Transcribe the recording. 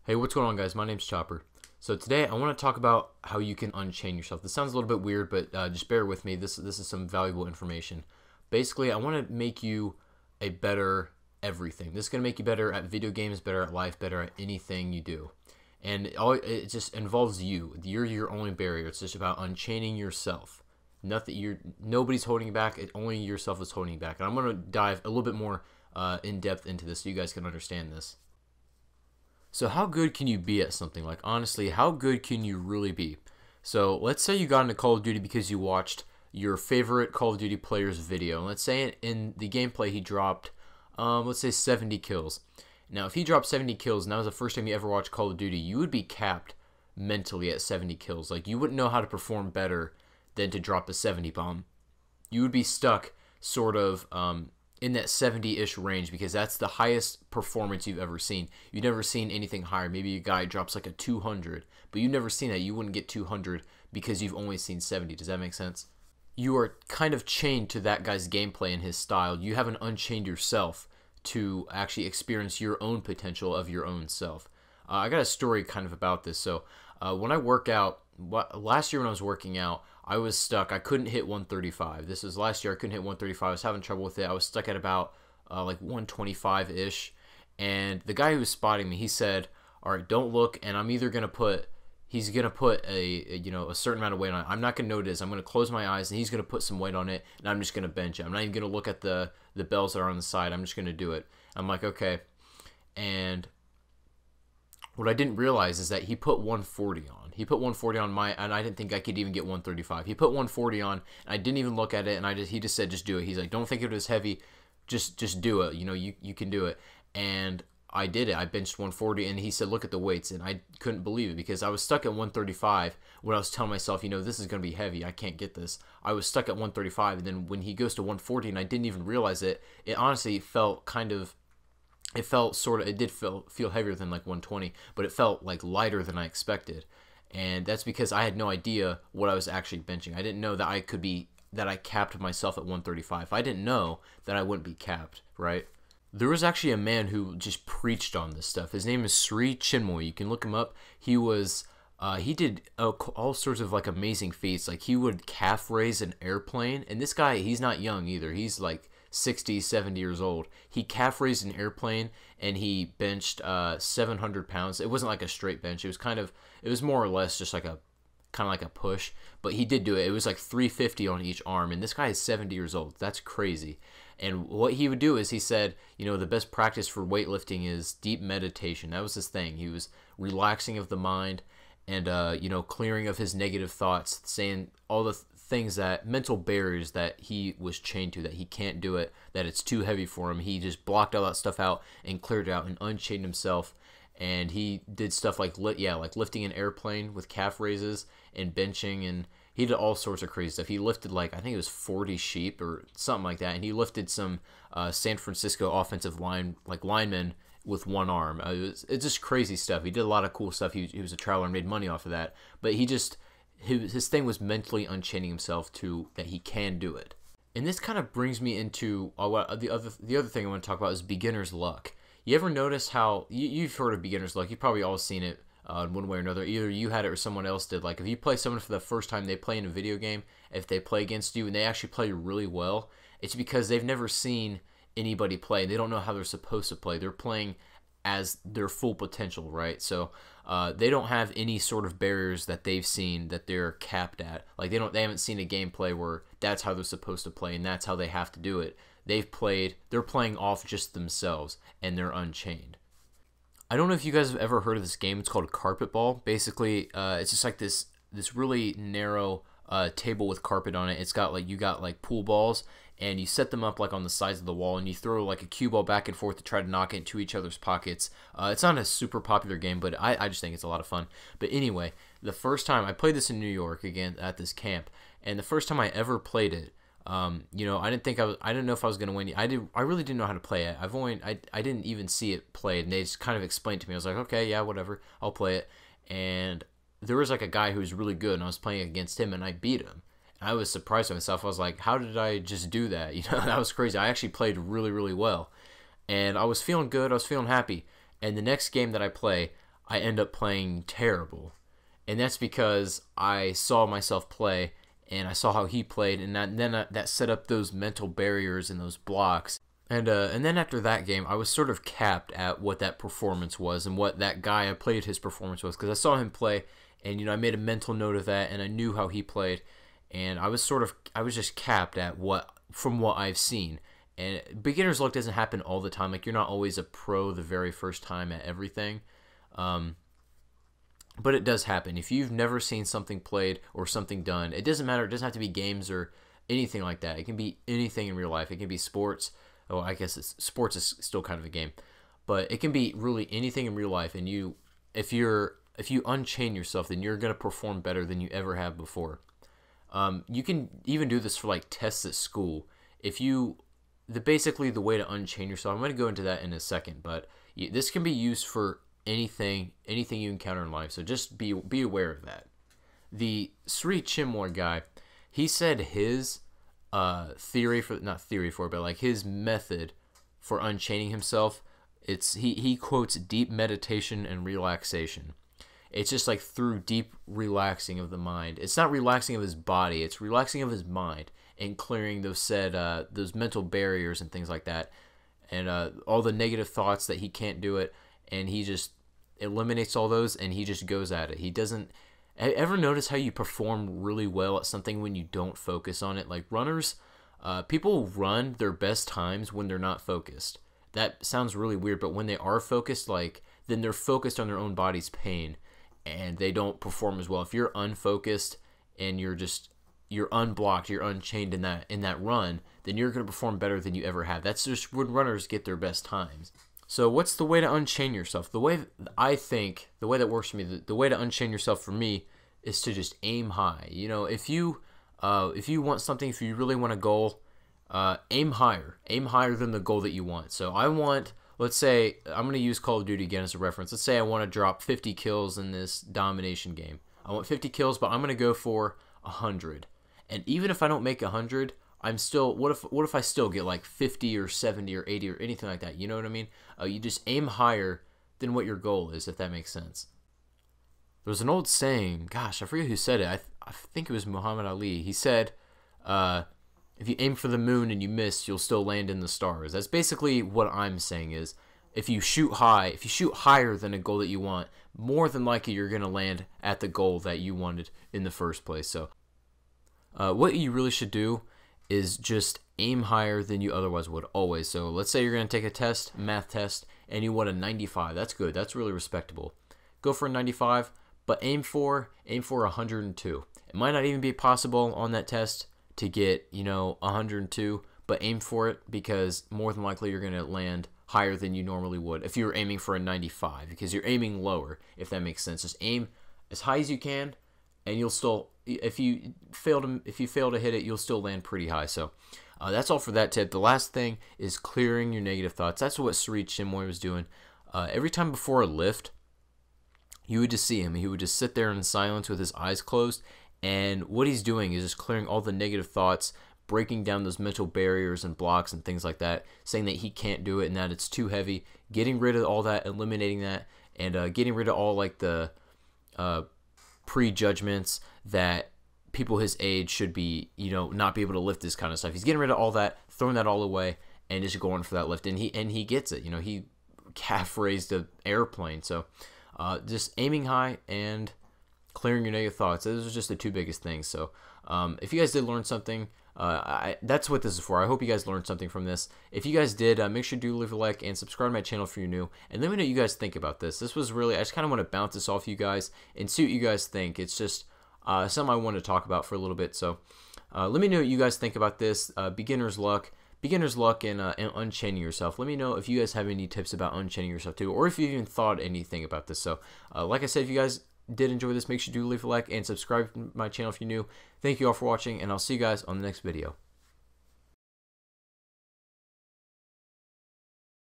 Hey, what's going on, guys? My name's Chopper. So today I want to talk about how you can unchain yourself. This sounds a little bit weird, but just bear with me. This is some valuable information. Basically, I want to make you a better everything. This is going to make you better at video games, better at life, better at anything you do. And it just involves you. You're your only barrier. It's just about unchaining yourself. Nobody's holding you back. Only yourself is holding you back. And I'm going to dive a little bit more in depth into this so you guys can understand this. So how good can you be at something? Like, honestly, how good can you really be? So let's say you got into Call of Duty because you watched your favorite Call of Duty player's video. And let's say in the gameplay he dropped, let's say 70 kills. Now, if he dropped 70 kills and that was the first time you ever watched Call of Duty, you would be capped mentally at 70 kills. Like, you wouldn't know how to perform better than to drop a 70 bomb. You would be stuck sort of in that 70-ish range because that's the highest performance you've ever seen. You've never seen anything higher. Maybe a guy drops like a 200, but you've never seen that. You wouldn't get 200 because you've only seen 70. Does that make sense? You are kind of chained to that guy's gameplay and his style. You haven't unchained yourself to actually experience your own potential of your own self. I got a story kind of about this. So when I work out, last year when I was working out, I was stuck. I couldn't hit 135. This was last year. I couldn't hit 135. I was having trouble with it. I was stuck at about like 125-ish. And the guy who was spotting me, he said, all right, don't look. And I'm either going to put, he's going to put a certain amount of weight on it. I'm not going to notice. I'm going to close my eyes and he's going to put some weight on it. And I'm just going to bench it. I'm not even going to look at the bells that are on the side. I'm just going to do it. I'm like, okay. And what I didn't realize is that he put 140 on. He put 140 on and I didn't think I could even get 135. He put 140 on, and I didn't even look at it, and he just said, just do it. He's like, don't think it was heavy, just do it. You know, you can do it. And I did it. I benched 140, and he said, look at the weights, and I couldn't believe it because I was stuck at 135 when I was telling myself, you know, this is going to be heavy. I can't get this. I was stuck at 135, and then when he goes to 140, and I didn't even realize it, it honestly felt kind of, it felt sort of, it did feel heavier than like 120, but it felt like lighter than I expected. And that's because I had no idea what I was actually benching. I didn't know that I capped myself at 135. I didn't know that I wouldn't be capped, right? There was actually a man who just preached on this stuff. His name is Sri Chinmoy. You can look him up. He did all sorts of like amazing feats. Like, he would calf raise an airplane. And this guy, he's not young either. He's like 60, 70 years old. He calf raised an airplane and he benched 700 pounds. It wasn't like a straight bench. It was more or less just like kind of like a push, but he did do it. It was like 350 on each arm, and this guy is 70 years old. That's crazy. And what he would do is he said, you know, the best practice for weightlifting is deep meditation. That was his thing. He was relaxing of the mind and, clearing of his negative thoughts, saying all the things that mental barriers that he was chained to, that he can't do it, that it's too heavy for him. He just blocked all that stuff out and cleared it out and unchained himself. And he did stuff like lifting an airplane with calf raises and benching, and he did all sorts of crazy stuff. He lifted I think it was 40 sheep or something like that, and he lifted some San Francisco offensive linemen with one arm. It's just crazy stuff. He did a lot of cool stuff. He was a traveler and made money off of that. But his thing was mentally unchaining himself to that he can do it. And this kind of brings me into the other thing I want to talk about is beginner's luck. You ever notice how you've heard of beginner's luck? You've probably all seen it in one way or another. Either you had it or someone else did. Like, if you play someone for the first time, they play in a video game, if they play against you and they actually play really well, it's because they've never seen anybody play. They don't know how they're supposed to play. They're playing as their full potential, right? So they don't have any sort of barriers that they've seen that they're capped at. Like, they haven't seen a gameplay where that's how they're supposed to play and that's how they have to do it. They're playing off just themselves, and they're unchained. I don't know if you guys have ever heard of this game. It's called Carpet Ball. Basically, it's just like this really narrow table with carpet on it. It's got you got pool balls, and you set them up like on the sides of the wall, and you throw like a cue ball back and forth to try to knock it into each other's pockets. It's not a super popular game, but I just think it's a lot of fun. But anyway, the first time I played this in New York again at this camp, and the first time I ever played it, I didn't know if I was gonna win. I really didn't know how to play it. I didn't even see it played, and they just kind of explained to me. I was like, okay, yeah, whatever, I'll play it. And there was like a guy who was really good, and I was playing against him, and I beat him. And I was surprised by myself. I was like, how did I just do that? That was crazy. I actually played really, really well, and I was feeling good. I was feeling happy. And the next game that I play, I end up playing terrible. And that's because I saw myself play and I saw how he played, and that set up those mental barriers and those blocks. And then after that game, I was sort of capped at what that performance was and what that guy I played his performance was, because I saw him play, and I made a mental note of that, and I knew how he played, and I was just capped at from what I've seen. And beginner's luck doesn't happen all the time. Like, you're not always a pro the very first time at everything. But it does happen. If you've never seen something played or something done, it doesn't matter. It doesn't have to be games or anything like that. It can be anything in real life. It can be sports. Oh, I guess sports is still kind of a game. But it can be really anything in real life. And if you unchain yourself, then you're going to perform better than you ever have before. You can even do this for like tests at school. Basically the way to unchain yourself, I'm going to go into that in a second, but this can be used for anything you encounter in life. So just be aware of that. The Sri Chinmoy guy, he said his his method for unchaining himself, he quotes deep meditation and relaxation. It's just like through deep relaxing of the mind. It's not relaxing of his body, it's relaxing of his mind and clearing those mental barriers and things like that, and all the negative thoughts that he can't do it, and he just eliminates all those, and he just goes at it. He doesn't ever notice how you perform really well at something when you don't focus on it. Like runners, people run their best times when they're not focused. That sounds really weird, but when they are focused, then they're focused on their own body's pain, and they don't perform as well. If you're unfocused and you're unblocked, you're unchained in that run, then you're going to perform better than you ever have. That's just when runners get their best times. So what's the way to unchain yourself? The way that works for me, the way to unchain yourself for me is to just aim high. If you want something, if you really want a goal, aim higher than the goal that you want. So let's say, I'm going to use Call of Duty again as a reference. Let's say I want to drop 50 kills in this domination game. I want 50 kills, but I'm going to go for 100. And even if I don't make 100, I'm still, what if I still get like 50 or 70 or 80 or anything like that? You know what I mean? You just aim higher than what your goal is, if that makes sense. There's an old saying, gosh, I forget who said it. I think it was Muhammad Ali. He said, if you aim for the moon and you miss, you'll still land in the stars. That's basically what I'm saying is, if you shoot higher than a goal that you want, more than likely you're going to land at the goal that you wanted in the first place. So what you really should do is just aim higher than you otherwise would always. So let's say you're going to take a test, math test, and you want a 95. That's good. That's really respectable. Go for a 95, but aim for 102. It might not even be possible on that test to get 102, but aim for it, because more than likely you're going to land higher than you normally would if you were aiming for a 95, because you're aiming lower, if that makes sense. Just aim as high as you can, and you'll still, if you fail to hit it, you'll still land pretty high. So that's all for that tip. The last thing is clearing your negative thoughts. That's what Sri Chinmoy was doing. Every time before a lift, you would just see him. He would just sit there in silence with his eyes closed, and what he's doing is just clearing all the negative thoughts, breaking down those mental barriers and blocks and things like that, saying that he can't do it and that it's too heavy, getting rid of all that, eliminating that, and getting rid of all like the prejudgments that people his age should be, not be able to lift this kind of stuff. He's getting rid of all that, throwing that all away, and just going for that lift. And he gets it. He calf raised an airplane. So just aiming high and clearing your negative thoughts. Those are just the two biggest things. So if you guys did learn something, that's what this is for. I hope you guys learned something from this. If you guys did, make sure to leave a like and subscribe to my channel if you're new. And let me know what you guys think about this. This was really, I just kind of want to bounce this off you guys and see what you guys think. It's just something I want to talk about for a little bit. So let me know what you guys think about this. Beginner's luck and unchaining yourself. Let me know if you guys have any tips about unchaining yourself too, or if you even thought anything about this. So like I said, if you guys did enjoy this, make sure to leave a like and subscribe to my channel if you're new. Thank you all for watching, and I'll see you guys on the next video.